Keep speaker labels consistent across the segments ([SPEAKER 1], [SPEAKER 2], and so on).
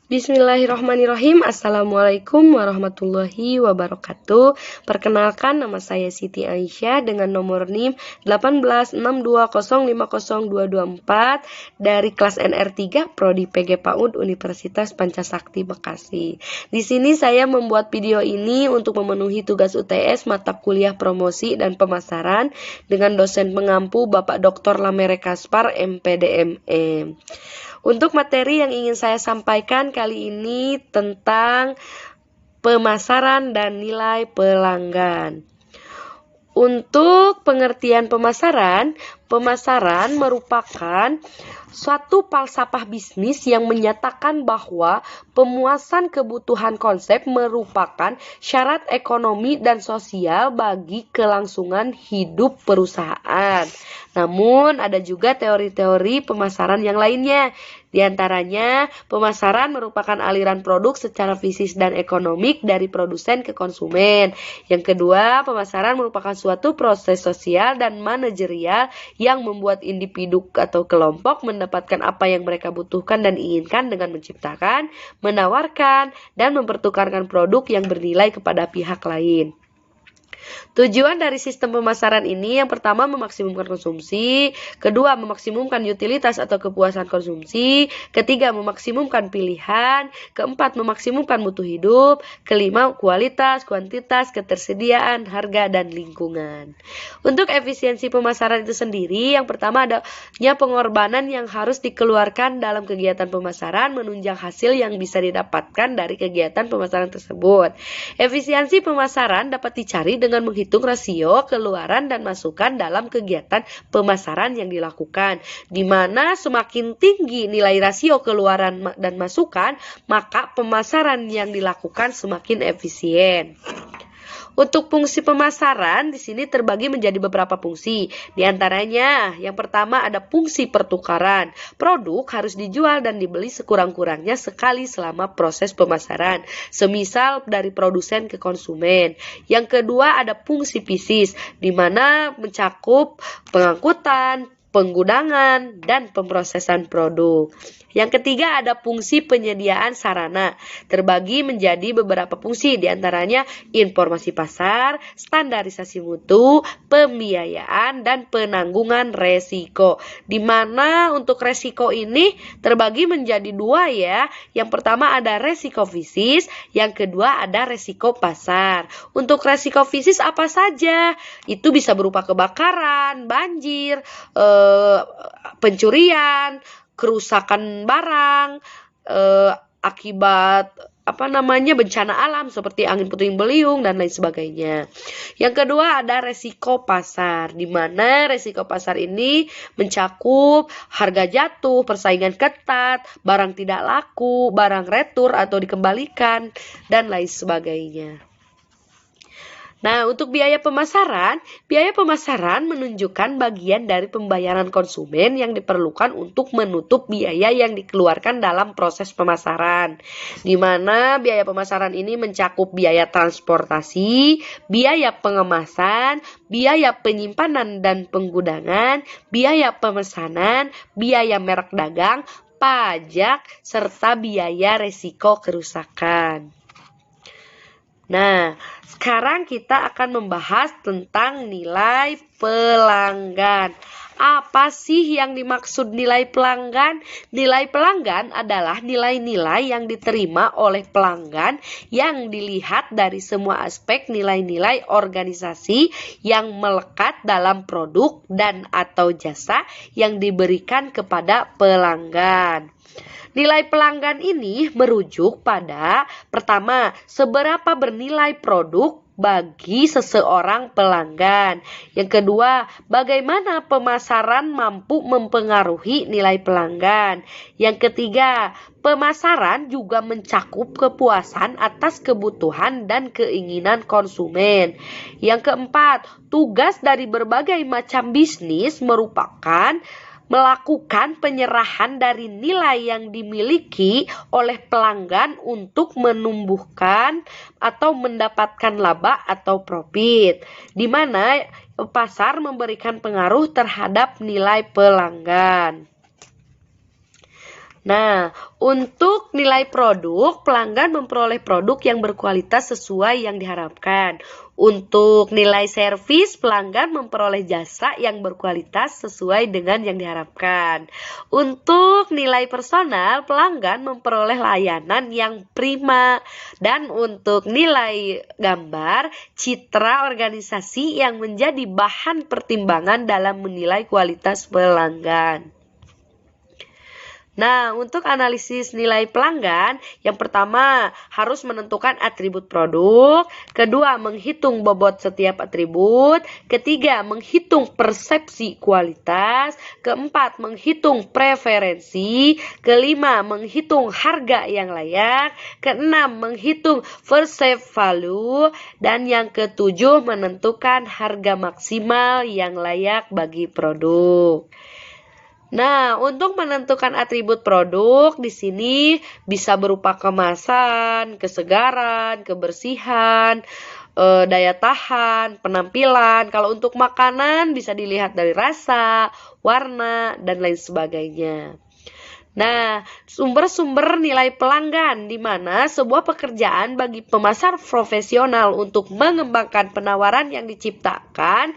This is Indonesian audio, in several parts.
[SPEAKER 1] Bismillahirrahmanirrahim. Assalamualaikum warahmatullahi wabarakatuh. Perkenalkan, nama saya Siti Aisyah dengan nomor NIM 18620502224 dari kelas NR3 Prodi PG PAUD Universitas Pancasakti Bekasi. Di sini saya membuat video ini untuk memenuhi tugas UTS mata kuliah promosi dan pemasaran dengan dosen pengampu Bapak Dr. Lamere Kaspar MPDMM. Untuk materi yang ingin saya sampaikan kali ini tentang pemasaran dan nilai pelanggan. Untuk pengertian pemasaran merupakan suatu falsafah bisnis yang menyatakan bahwa pemuasan kebutuhan konsep merupakan syarat ekonomi dan sosial bagi kelangsungan hidup perusahaan. Namun, ada juga teori-teori pemasaran yang lainnya. Di antaranya, pemasaran merupakan aliran produk secara fisik dan ekonomik dari produsen ke konsumen. Yang kedua, pemasaran merupakan suatu proses sosial dan manajerial yang membuat individu atau kelompok mendapatkan apa yang mereka butuhkan dan inginkan dengan menciptakan, menawarkan, dan mempertukarkan produk yang bernilai kepada pihak lain. Tujuan dari sistem pemasaran ini yang pertama memaksimumkan konsumsi, kedua memaksimumkan utilitas atau kepuasan konsumsi, ketiga memaksimumkan pilihan, keempat memaksimumkan mutu hidup, kelima kualitas, kuantitas, ketersediaan, harga, dan lingkungan. Untuk efisiensi pemasaran itu sendiri, yang pertama adanya pengorbanan yang harus dikeluarkan dalam kegiatan pemasaran menunjang hasil yang bisa didapatkan dari kegiatan pemasaran tersebut. Efisiensi pemasaran dapat dicari dengan menghitung rasio keluaran dan masukan dalam kegiatan pemasaran yang dilakukan, di mana semakin tinggi nilai rasio keluaran dan masukan, maka pemasaran yang dilakukan semakin efisien. Untuk fungsi pemasaran di sini terbagi menjadi beberapa fungsi. Di antaranya, yang pertama ada fungsi pertukaran. Produk harus dijual dan dibeli sekurang-kurangnya sekali selama proses pemasaran, semisal dari produsen ke konsumen. Yang kedua ada fungsi fisik, di mana mencakup pengangkutan, penggunaan, dan pemrosesan produk. Yang ketiga ada fungsi penyediaan sarana, terbagi menjadi beberapa fungsi, diantaranya informasi pasar, standarisasi mutu, pembiayaan, dan penanggungan resiko. Di mana untuk resiko ini terbagi menjadi dua ya. Yang pertama ada resiko fisik, yang kedua ada resiko pasar. Untuk resiko fisik apa saja? Itu bisa berupa kebakaran, banjir, pencurian, kerusakan barang, akibat bencana alam seperti angin puting beliung dan lain sebagainya. Yang kedua ada resiko pasar, di mana resiko pasar ini mencakup harga jatuh, persaingan ketat, barang tidak laku, barang retur atau dikembalikan, dan lain sebagainya. Nah, untuk biaya pemasaran menunjukkan bagian dari pembayaran konsumen yang diperlukan untuk menutup biaya yang dikeluarkan dalam proses pemasaran. Di mana biaya pemasaran ini mencakup biaya transportasi, biaya pengemasan, biaya penyimpanan dan penggudangan, biaya pemesanan, biaya merek dagang, pajak, serta biaya resiko kerusakan. Nah, sekarang kita akan membahas tentang nilai pelanggan. Apa sih yang dimaksud nilai pelanggan? Nilai pelanggan adalah nilai-nilai yang diterima oleh pelanggan yang dilihat dari semua aspek nilai-nilai organisasi yang melekat dalam produk dan atau jasa yang diberikan kepada pelanggan. Nilai pelanggan ini merujuk pada pertama, seberapa bernilai produk bagi seseorang pelanggan. Yang kedua, bagaimana pemasaran mampu mempengaruhi nilai pelanggan. Yang ketiga, pemasaran juga mencakup kepuasan atas kebutuhan dan keinginan konsumen. Yang keempat, tugas dari berbagai macam bisnis merupakan melakukan penyerahan dari nilai yang dimiliki oleh pelanggan untuk menumbuhkan atau mendapatkan laba atau profit, di mana pasar memberikan pengaruh terhadap nilai pelanggan. Nah, untuk nilai produk, pelanggan memperoleh produk yang berkualitas sesuai yang diharapkan. Untuk nilai servis, pelanggan memperoleh jasa yang berkualitas sesuai dengan yang diharapkan. Untuk nilai personal, pelanggan memperoleh layanan yang prima. Dan untuk nilai gambar, citra organisasi yang menjadi bahan pertimbangan dalam menilai kualitas pelanggan. Nah, untuk analisis nilai pelanggan, yang pertama harus menentukan atribut produk, kedua menghitung bobot setiap atribut, ketiga menghitung persepsi kualitas, keempat menghitung preferensi, kelima menghitung harga yang layak, keenam menghitung perceived value, dan yang ketujuh menentukan harga maksimal yang layak bagi produk. Nah, untuk menentukan atribut produk di sini bisa berupa kemasan, kesegaran, kebersihan, daya tahan, penampilan. Kalau untuk makanan bisa dilihat dari rasa, warna, dan lain sebagainya. Nah, sumber-sumber nilai pelanggan di mana sebuah pekerjaan bagi pemasar profesional untuk mengembangkan penawaran yang diciptakan,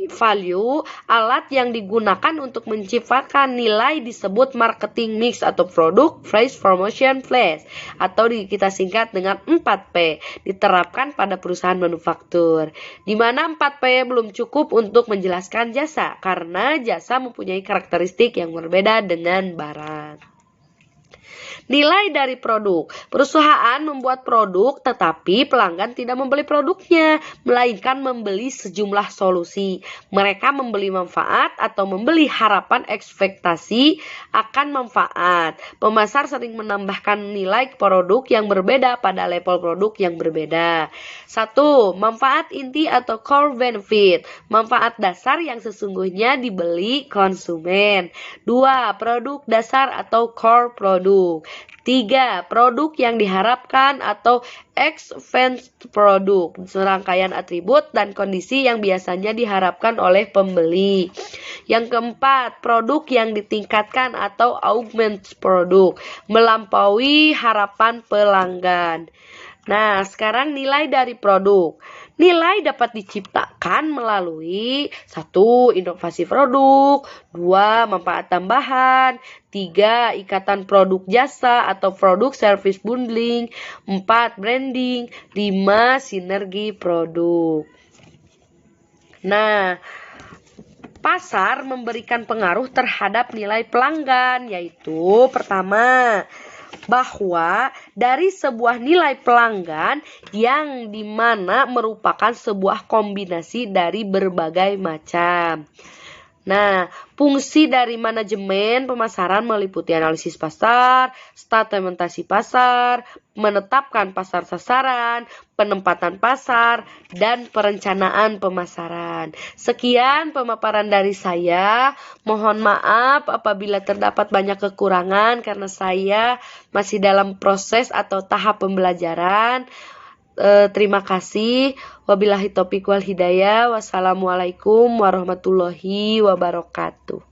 [SPEAKER 1] value, alat yang digunakan untuk menciptakan nilai disebut marketing mix atau product price promotion place atau kita singkat dengan 4P, diterapkan pada perusahaan manufaktur. Di mana 4P belum cukup untuk menjelaskan jasa karena jasa mempunyai karakteristik yang berbeda dengan barang. Nilai dari produk. Perusahaan membuat produk tetapi pelanggan tidak membeli produknya, melainkan membeli sejumlah solusi. Mereka membeli manfaat atau membeli harapan ekspektasi akan manfaat. Pemasar sering menambahkan nilai produk yang berbeda pada level produk yang berbeda. 1. Manfaat inti atau core benefit. Manfaat dasar yang sesungguhnya dibeli konsumen. 2. Produk dasar atau core produk. 3. Produk yang diharapkan atau advanced produk, serangkaian atribut dan kondisi yang biasanya diharapkan oleh pembeli. Yang keempat, produk yang ditingkatkan atau augmented produk, melampaui harapan pelanggan. Nah, sekarang nilai dari produk. Nilai dapat diciptakan melalui 1. Inovasi produk, 2. Manfaat tambahan, 3. Ikatan produk jasa atau produk service bundling, 4. Branding, 5. Sinergi produk. Nah, pasar memberikan pengaruh terhadap nilai pelanggan, yaitu pertama, bahwa dari sebuah nilai pelanggan yang dimana merupakan sebuah kombinasi dari berbagai macam. Nah, fungsi dari manajemen pemasaran meliputi analisis pasar, segmentasi pasar, menetapkan pasar sasaran, penempatan pasar, dan perencanaan pemasaran. Sekian pemaparan dari saya. Mohon maaf apabila terdapat banyak kekurangan karena saya masih dalam proses atau tahap pembelajaran. Terima kasih. Wabillahi taufiq wal hidayah. Wassalamualaikum warahmatullahi wabarakatuh.